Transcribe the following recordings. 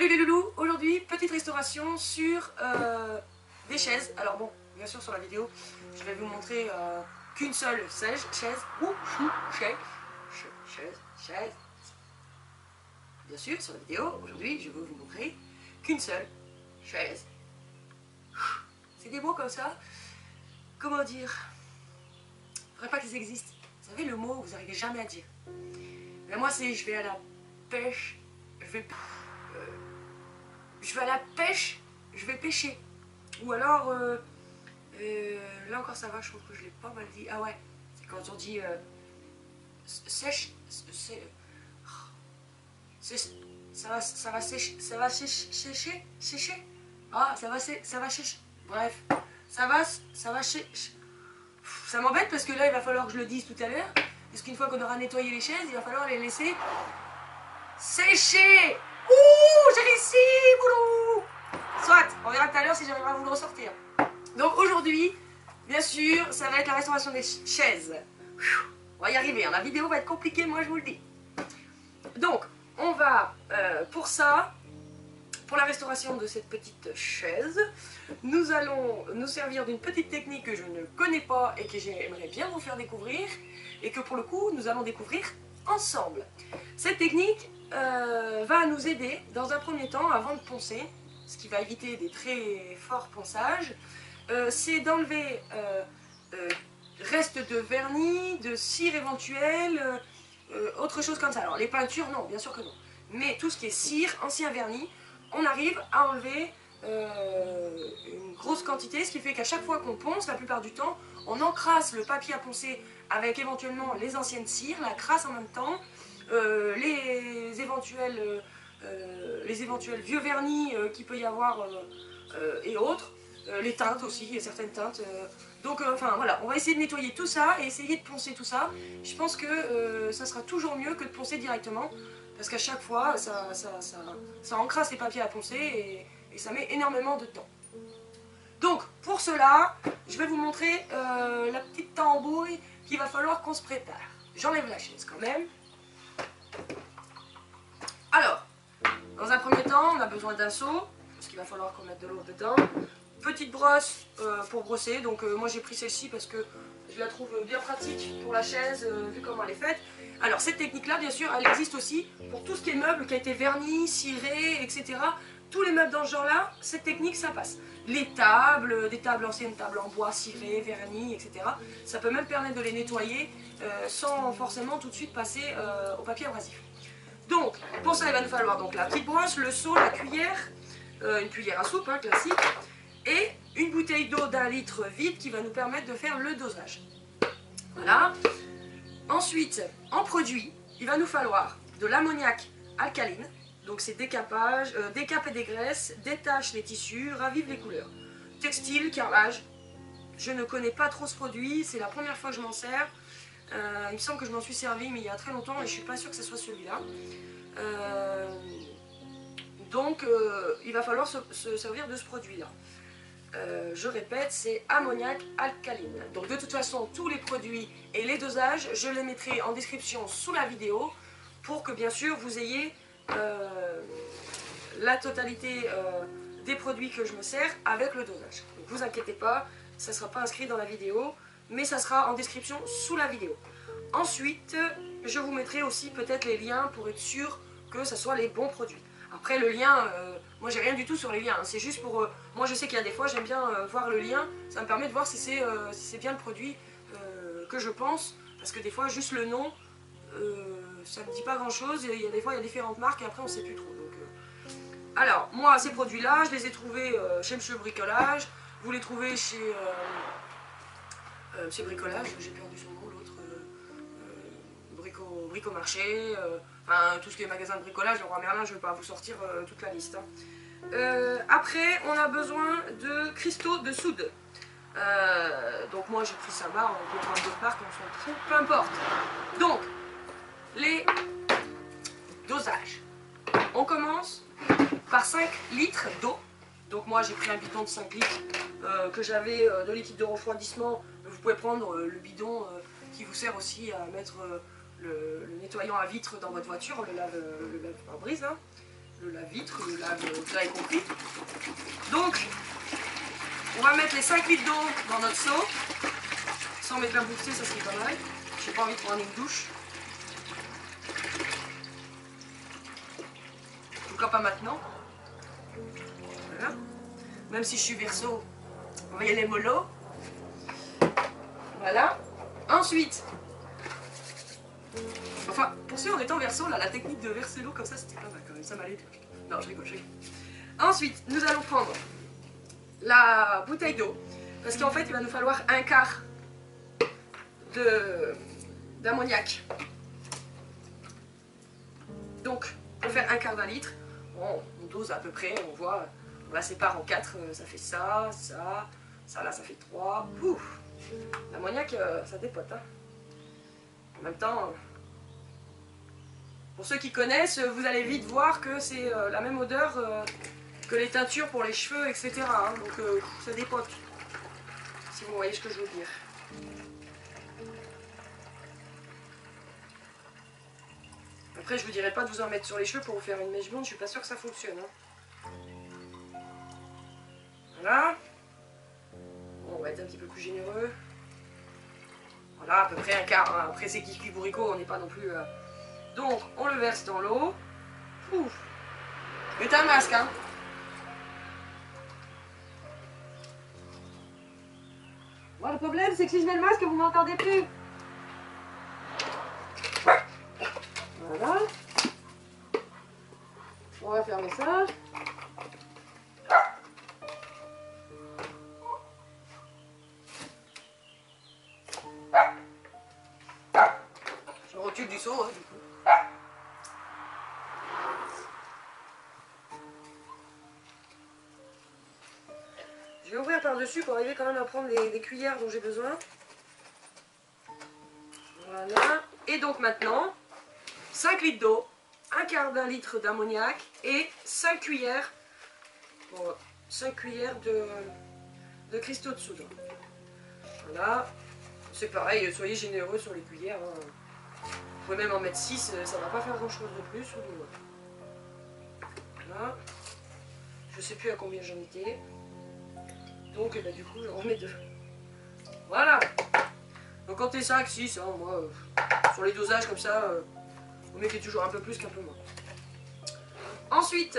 Salut les loulous, aujourd'hui petite restauration sur des chaises. Alors bon, bien sûr sur la vidéo, je vais vous montrer qu'une seule chaise. Bien sûr sur la vidéo, aujourd'hui je vais vous montrer qu'une seule chaise. C'est des mots comme ça, comment dire, faudrait pas qu'ils existent. Vous savez le mot, vous n'arrivez jamais à dire. Mais moi c'est je vais à la pêche, je vais à la pêche, je vais pêcher. Ou alors, là encore ça va, je trouve que je l'ai pas mal dit. Ah ouais, c'est quand on dit sèche, ça va sécher. Ah, ça va sécher. Bref, ça va sécher. Ça m'embête parce que là il va falloir que je le dise tout à l'heure. Parce qu'une fois qu'on aura nettoyé les chaises, il va falloir les laisser sécher. Ouh, j'ai réussi, boulot. Soit, on verra tout à l'heure si j'arriverai à vous le ressortir. Donc aujourd'hui, bien sûr, ça va être la restauration des chaises. On va y arriver, hein. La vidéo va être compliquée, moi je vous le dis. Donc, on va, pour ça, pour la restauration de cette petite chaise, nous allons nous servir d'une petite technique que je ne connais pas et que j'aimerais bien vous faire découvrir. Et que pour le coup, nous allons découvrir ensemble. Cette technique va nous aider dans un premier temps avant de poncer, ce qui va éviter des très forts ponçages, c'est d'enlever restes de vernis, de cire éventuelle, autre chose comme ça. Alors les peintures, non, bien sûr que non. Mais tout ce qui est cire, ancien vernis, on arrive à enlever une grosse quantité, ce qui fait qu'à chaque fois qu'on ponce, la plupart du temps, on encrasse le papier à poncer avec éventuellement les anciennes cires, la crasse en même temps, les éventuels vieux vernis qu'il peut y avoir et autres, les teintes aussi, il y a certaines teintes. Donc enfin voilà, on va essayer de nettoyer tout ça et essayer de poncer tout ça. Je pense que ça sera toujours mieux que de poncer directement, parce qu'à chaque fois ça encrasse les papiers à poncer et ça met énormément de temps. Donc pour cela, je vais vous montrer la petite tambouille qu'il va falloir qu'on se prépare. J'enlève la chaise quand même. Alors, dans un premier temps, on a besoin d'un seau, parce qu'il va falloir qu'on mette de l'eau dedans. Petite brosse pour brosser, donc moi j'ai pris celle-ci parce que je la trouve bien pratique pour la chaise, vu comment elle est faite. Alors cette technique-là, bien sûr, elle existe aussi pour tout ce qui est meuble qui a été verni, ciré, etc. Tous les meubles dans ce genre-là, cette technique, ça passe. Les tables, des tables anciennes, tables en bois, cirées, vernis, etc. Ça peut même permettre de les nettoyer sans forcément tout de suite passer au papier abrasif. Donc, pour ça, il va nous falloir donc la petite brosse, le seau, la cuillère, une cuillère à soupe, hein, classique, et une bouteille d'eau d'1 litre vide qui va nous permettre de faire le dosage. Voilà. Ensuite, en produit, il va nous falloir de l'ammoniac alcaline. Donc c'est décapage, décape et dégraisse, détache les tissus, ravive les couleurs. Textile, carrelage. Je ne connais pas trop ce produit, c'est la première fois que je m'en sers. Il me semble que je m'en suis servi, mais il y a très longtemps, et je ne suis pas sûre que ce soit celui-là. Donc il va falloir se servir de ce produit-là. Je répète, c'est ammoniac alcaline. Donc de toute façon, tous les produits et les dosages, je les mettrai en description sous la vidéo pour que bien sûr vous ayez la totalité des produits que je me sers avec le dosage. Donc vous inquiétez pas, ça ne sera pas inscrit dans la vidéo, mais ça sera en description sous la vidéo. Ensuite, je vous mettrai aussi peut-être les liens pour être sûr que ce soit les bons produits. Après le lien, moi j'ai rien du tout sur les liens, hein. C'est juste pour... moi je sais qu'il y a des fois, j'aime bien voir le lien, ça me permet de voir si c'est bien le produit que je pense, parce que des fois juste le nom, ça ne dit pas grand chose, et il y a des fois il y a différentes marques et après on ne sait plus trop. Donc, alors moi ces produits là, je les ai trouvés chez Monsieur Bricolage, vous les trouvez chez Monsieur Bricolage, j'ai perdu son nom, l'autre, Bricomarché, enfin tout ce qui est magasin de bricolage, le Roi Merlin, je ne vais pas vous sortir toute la liste. Hein. Après on a besoin de cristaux de soude. Donc moi j'ai pris Samar, on peut prendre d'autres marques, on s'en fout, peu importe. Donc, les dosages. On commence par 5 litres d'eau. Donc moi j'ai pris un bidon de 5 litres que j'avais de liquide de refroidissement. Vous pouvez prendre le bidon qui vous sert aussi à mettre le nettoyant à vitre dans votre voiture, le lave-pare-brise. Hein. le lave-vitre, le lave, vous avez compris. Donc, on va mettre les 5 litres d'eau dans notre seau. Sans mettre la bouffée, ça serait pas mal. J'ai pas envie de prendre une douche. En tout cas pas maintenant. Voilà. Même si je suis Verseau, on va y aller mollo. Voilà. Ensuite, enfin, pour ceux en étant Verseau, là, la technique de verser l'eau comme ça, c'était pas mal quand même. Ça m'allait. Non, je rigole, je rigole. Ensuite, nous allons prendre la bouteille d'eau. Parce qu'en fait, il va nous falloir un quart d'ammoniac. Donc, pour faire un quart d'un litre, bon, on dose à peu près, on voit, on la sépare en 4, ça fait ça, ça, ça là, ça fait 3. Ouf, l'ammoniac, ça dépote. Hein. En même temps, pour ceux qui connaissent, vous allez vite voir que c'est la même odeur que les teintures pour les cheveux, etc. Hein. Donc, ça dépote, si vous voyez ce que je veux dire. Après, je vous dirais pas de vous en mettre sur les cheveux pour vous faire une mèche blonde, je suis pas sûre que ça fonctionne. Hein. Voilà. Bon, on va être un petit peu plus généreux. Voilà, à peu près un quart. Hein. Après, c'est Kiki Bourrico, on n'est pas non plus... Donc, on le verse dans l'eau. Ouf. Mettez un masque, hein. Bon, le problème, c'est que si je mets le masque, vous m'entendez plus. Voilà. On va fermer ça. Je recule du seau, hein, du coup. Je vais ouvrir par-dessus pour arriver quand même à prendre les cuillères dont j'ai besoin. Voilà. Et donc maintenant, 5 litres d'eau, un quart d'un litre d'ammoniac et 5 cuillères, bon, 5 cuillères de cristaux de soude. Voilà. C'est pareil, soyez généreux sur les cuillères. Hein. Vous pouvez même en mettre 6, ça ne va pas faire grand chose de plus ou de moins. Voilà. Je ne sais plus à combien j'en étais. Donc bah, du coup, j'en remets 2. Voilà. Donc comptez 5, 6, hein, moi, sur les dosages comme ça, vous mettez toujours un peu plus qu'un peu moins. Ensuite,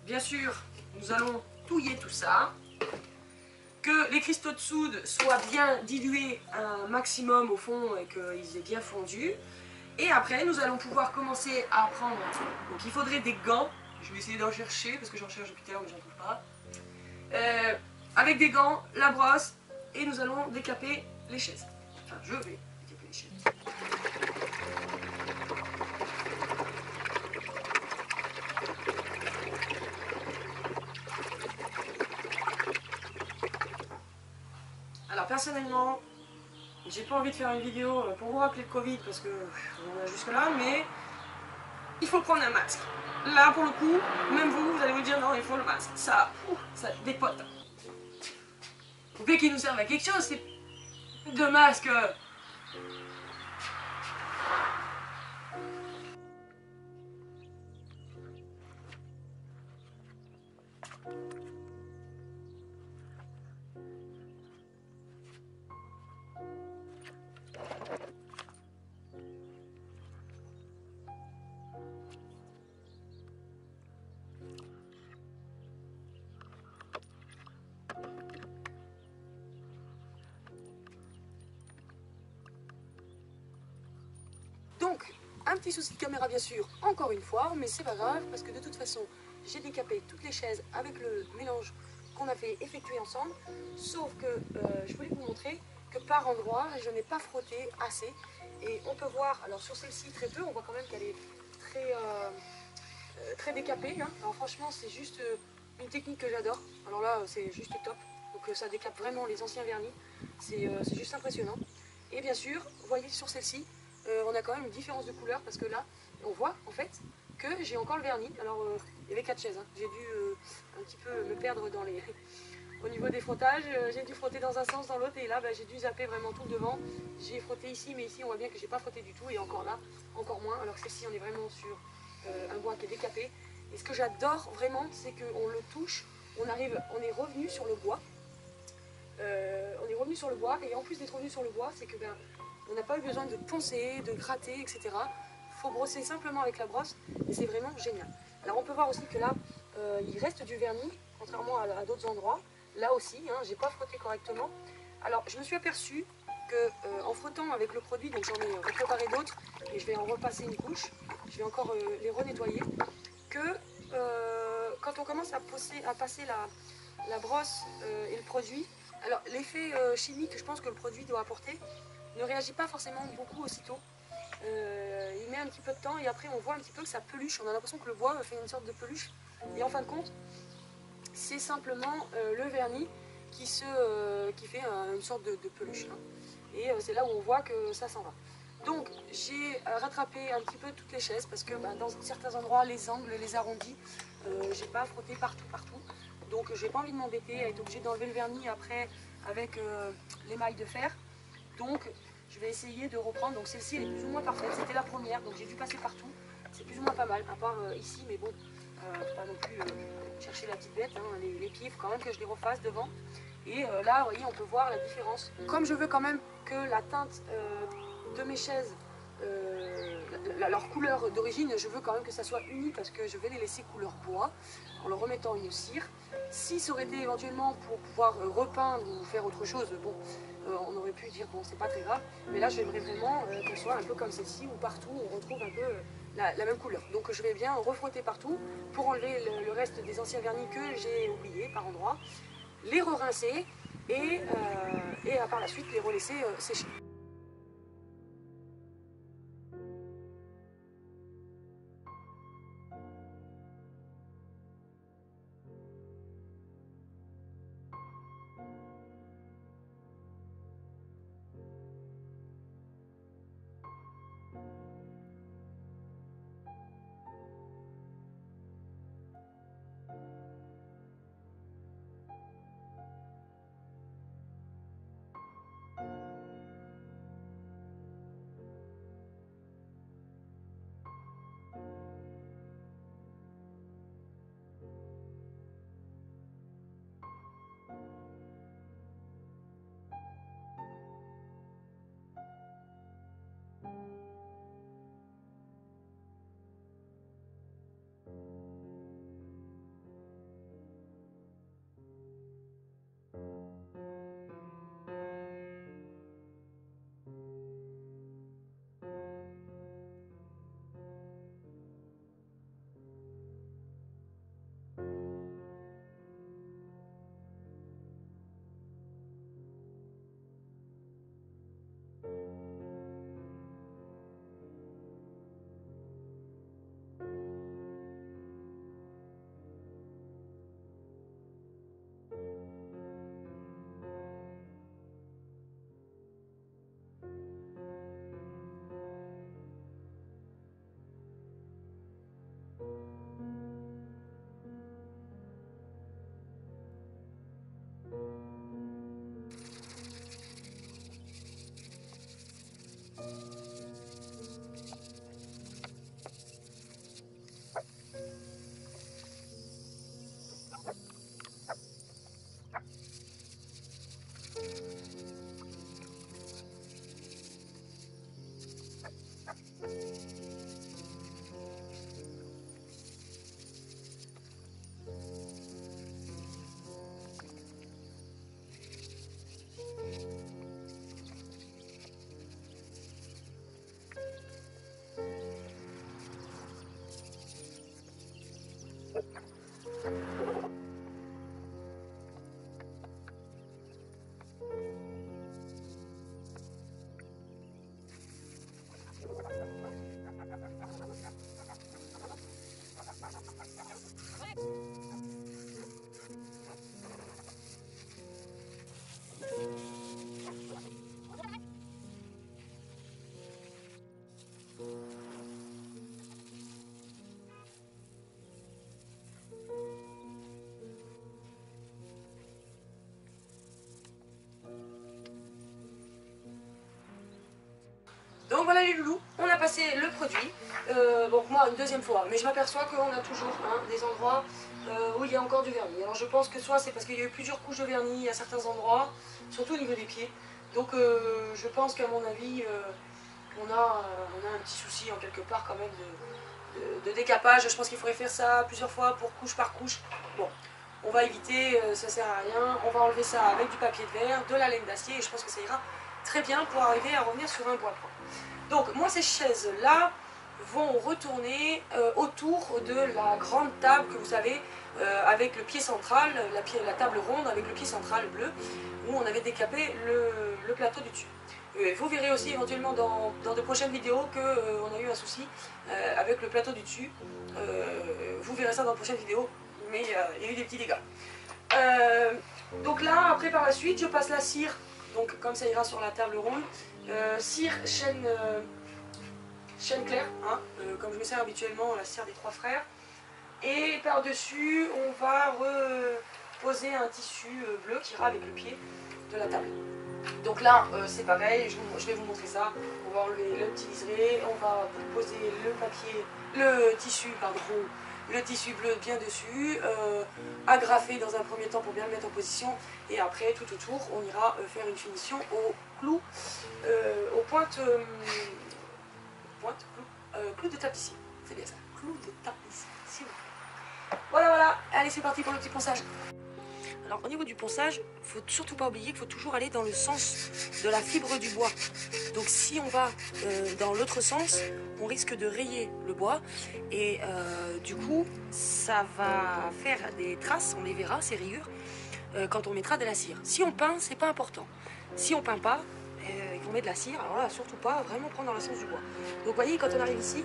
bien sûr, nous allons touiller tout ça. Que les cristaux de soude soient bien dilués un maximum au fond et qu'ils aient bien fondu. Et après, nous allons pouvoir commencer à prendre... Donc il faudrait des gants. Je vais essayer d'en chercher parce que j'en cherche depuis tout à l'heure mais j'en trouve pas. Avec des gants, la brosse et nous allons décaper les chaises. Enfin, je vais décaper les chaises. Alors personnellement, j'ai pas envie de faire une vidéo pour vous rappeler le Covid parce que on est jusque là, mais il faut prendre un masque. Là pour le coup, même vous allez vous dire non, il faut le masque. Ça dépote. Vous voulez qu'il nous serve à quelque chose, c'est de masque. Donc, un petit souci de caméra bien sûr, encore une fois, mais c'est pas grave parce que de toute façon, j'ai décapé toutes les chaises avec le mélange qu'on a fait effectuer ensemble, sauf que je voulais vous montrer que par endroits, je n'ai pas frotté assez et on peut voir, alors sur celle-ci très peu, on voit quand même qu'elle est très décapée, hein. Alors franchement, c'est juste une technique que j'adore, alors là, c'est juste top, donc ça décape vraiment les anciens vernis, c'est juste impressionnant. Et bien sûr, vous voyez sur celle-ci, on a quand même une différence de couleur parce que là, on voit en fait que j'ai encore le vernis. Alors, il y avait 4 chaises, hein. J'ai dû un petit peu me perdre dans les... au niveau des frottages. J'ai dû frotter dans un sens, dans l'autre, et là, bah, j'ai dû zapper vraiment tout le devant. J'ai frotté ici, mais ici, on voit bien que j'ai pas frotté du tout, et encore là, encore moins. Alors que celle-ci, on est vraiment sur un bois qui est décapé. Et ce que j'adore vraiment, c'est qu'on le touche, on est revenu sur le bois. On est revenu sur le bois, et en plus d'être revenu sur le bois, c'est que on n'a pas eu besoin de poncer, de gratter, etc. Il faut brosser simplement avec la brosse, et c'est vraiment génial. Alors on peut voir aussi que là, il reste du vernis, contrairement à d'autres endroits. Là aussi, hein, j'ai pas frotté correctement. Alors je me suis aperçue que en frottant avec le produit, donc j'en ai préparé d'autres, et je vais en repasser une couche, je vais encore les renettoyer, que quand on commence à passer la brosse et le produit, alors l'effet chimique, je pense que le produit doit apporter, ne réagit pas forcément beaucoup aussitôt. Il met un petit peu de temps et après on voit un petit peu que ça peluche, on a l'impression que le bois fait une sorte de peluche, et en fin de compte, c'est simplement le vernis qui fait une sorte de peluche. Hein. Et c'est là où on voit que ça s'en va. Donc j'ai rattrapé un petit peu toutes les chaises parce que dans certains endroits, les angles, les arrondis, j'ai pas frotté partout. Donc j'ai pas envie de m'embêter à être obligée d'enlever le vernis après avec l'émail de fer. Donc je vais essayer de reprendre. Donc celle-ci elle est plus ou moins parfaite. C'était la première, donc j'ai dû passer partout. C'est plus ou moins pas mal, à part ici, mais bon, pas non plus chercher la petite bête. Hein. Les pieds, il faut quand même que je les refasse devant. Et là, vous voyez, on peut voir la différence. Comme je veux quand même que la teinte de mes chaises, leur couleur d'origine, je veux quand même que ça soit uni parce que je vais les laisser couleur bois en leur remettant une cire. Si ça aurait été éventuellement pour pouvoir repeindre ou faire autre chose, bon, on aurait pu dire bon, c'est pas très grave. Mais là, j'aimerais vraiment qu'elle soit un peu comme celle-ci où partout on retrouve un peu la même couleur. Donc je vais bien refrotter partout pour enlever le reste des anciens vernis que j'ai oubliés par endroits, les re-rincer et par la suite les relaisser sécher. les loulous, on a passé le produit. Bon, moi une deuxième fois, mais je m'aperçois qu'on a toujours des endroits où il y a encore du vernis. Alors je pense que soit c'est parce qu'il y a eu plusieurs couches de vernis à certains endroits, surtout au niveau des pieds. Donc je pense qu'à mon avis, on a un petit souci en quelque part quand même de décapage. Je pense qu'il faudrait faire ça plusieurs fois pour couche par couche. Bon, on va éviter, ça sert à rien. On va enlever ça avec du papier de verre, de la laine d'acier et je pense que ça ira très bien pour arriver à revenir sur un bois plan. Donc moi ces chaises là vont retourner autour de la grande table que vous savez avec le pied central, la table ronde avec le pied central bleu où on avait décapé le plateau du dessus. Vous verrez aussi éventuellement dans de prochaines vidéos qu'on a eu un souci avec le plateau du dessus. Vous verrez ça dans de prochaines vidéos, mais il y a eu des petits dégâts. Donc là, après par la suite, je passe la cire, donc comme ça ira sur la table ronde. Cire chêne clair, hein, comme je me sers habituellement, la cire des trois frères. Et par-dessus, on va reposer un tissu bleu qui ira avec le pied de la table. Donc là, c'est pareil, je vais vous montrer ça. On va enlever le petit liseré, on va poser le tissu bleu bien dessus, agrafer dans un premier temps pour bien le mettre en position. Et après, tout autour, on ira faire une finition au clou, aux pointes, clou de tapissier. C'est bien ça, clou de tapissier, s'il vous plaît. Voilà, allez c'est parti pour le petit ponçage. Alors au niveau du ponçage, il ne faut surtout pas oublier qu'il faut toujours aller dans le sens de la fibre du bois. Donc si on va dans l'autre sens, on risque de rayer le bois et du coup ça va faire des traces, on les verra, ces rayures, quand on mettra de la cire. Si on peint, c'est pas important. Si on peint pas, et qu'on met de la cire, alors là surtout pas, vraiment prendre dans le sens du bois. Donc vous voyez, quand on arrive ici,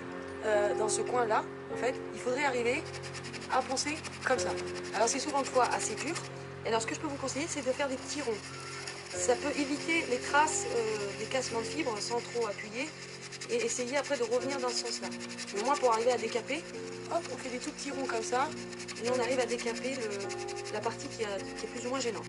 dans ce coin là, en fait, il faudrait arriver à poncer comme ça. Alors c'est souvent une fois assez dur. Et alors ce que je peux vous conseiller, c'est de faire des petits ronds. Ça peut éviter les traces des cassements de fibres sans trop appuyer et essayer après de revenir dans ce sens-là. Mais moi, pour arriver à décaper, hop, on fait des tout petits ronds comme ça et on arrive à décaper la partie qui est plus ou moins gênante.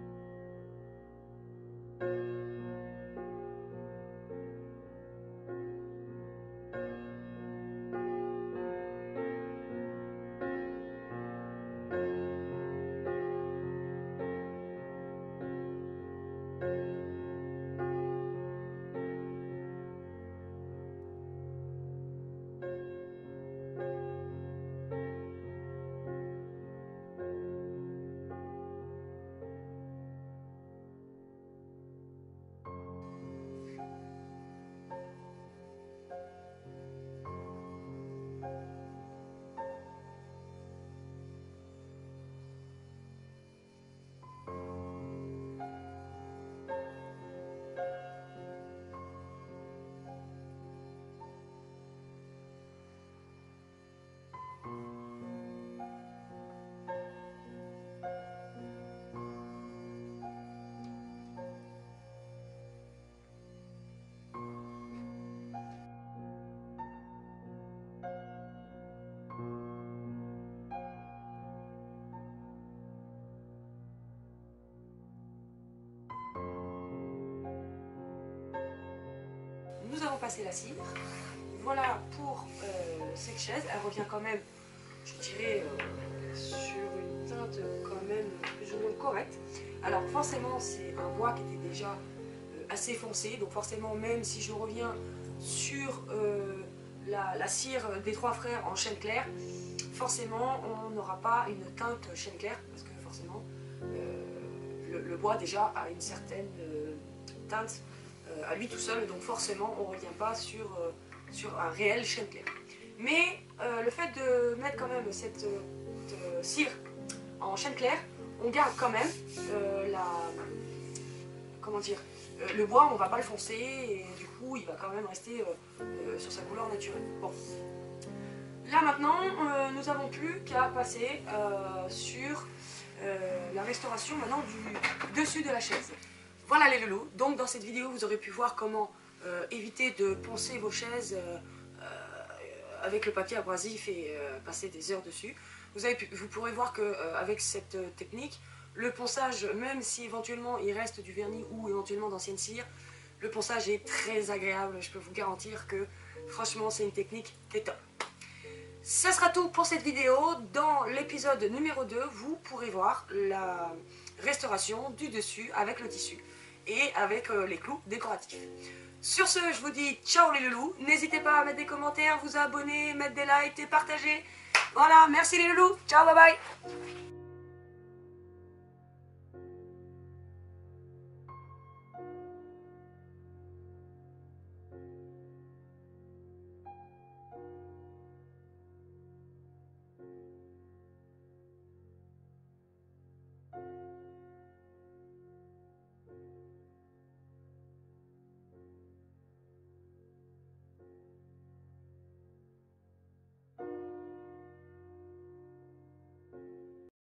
Nous avons passé la cire. Voilà pour cette chaise. Elle revient quand même, je dirais, sur une teinte quand même plus ou moins correcte. Alors forcément, c'est un bois qui était déjà assez foncé. Donc forcément, même si je reviens sur la cire des trois frères en chêne clair, forcément, on n'aura pas une teinte chêne clair. Parce que forcément, le bois déjà a une certaine teinte à lui tout seul, donc forcément on ne revient pas sur un réel chêne clair. Mais le fait de mettre quand même cette cire en chêne clair, on garde quand même le bois, on ne va pas le foncer et du coup il va quand même rester sur sa couleur naturelle. Bon. Là maintenant, nous n'avons plus qu'à passer sur la restauration maintenant du dessus de la chaise. Voilà les loulous, donc dans cette vidéo vous aurez pu voir comment éviter de poncer vos chaises avec le papier abrasif et passer des heures dessus. Vous pourrez voir qu'avec cette technique, le ponçage, même si éventuellement il reste du vernis ou éventuellement d'ancienne cire, Le ponçage est très agréable, je peux vous garantir que franchement c'est une technique qui est top. Ça sera tout pour cette vidéo. Dans l'épisode numéro 2, vous pourrez voir la restauration du dessus avec le tissu et avec les clous décoratifs. Sur ce, je vous dis ciao les loulous. N'hésitez pas à mettre des commentaires, vous abonner, mettre des likes et partager. Voilà, merci les loulous. Ciao, bye bye.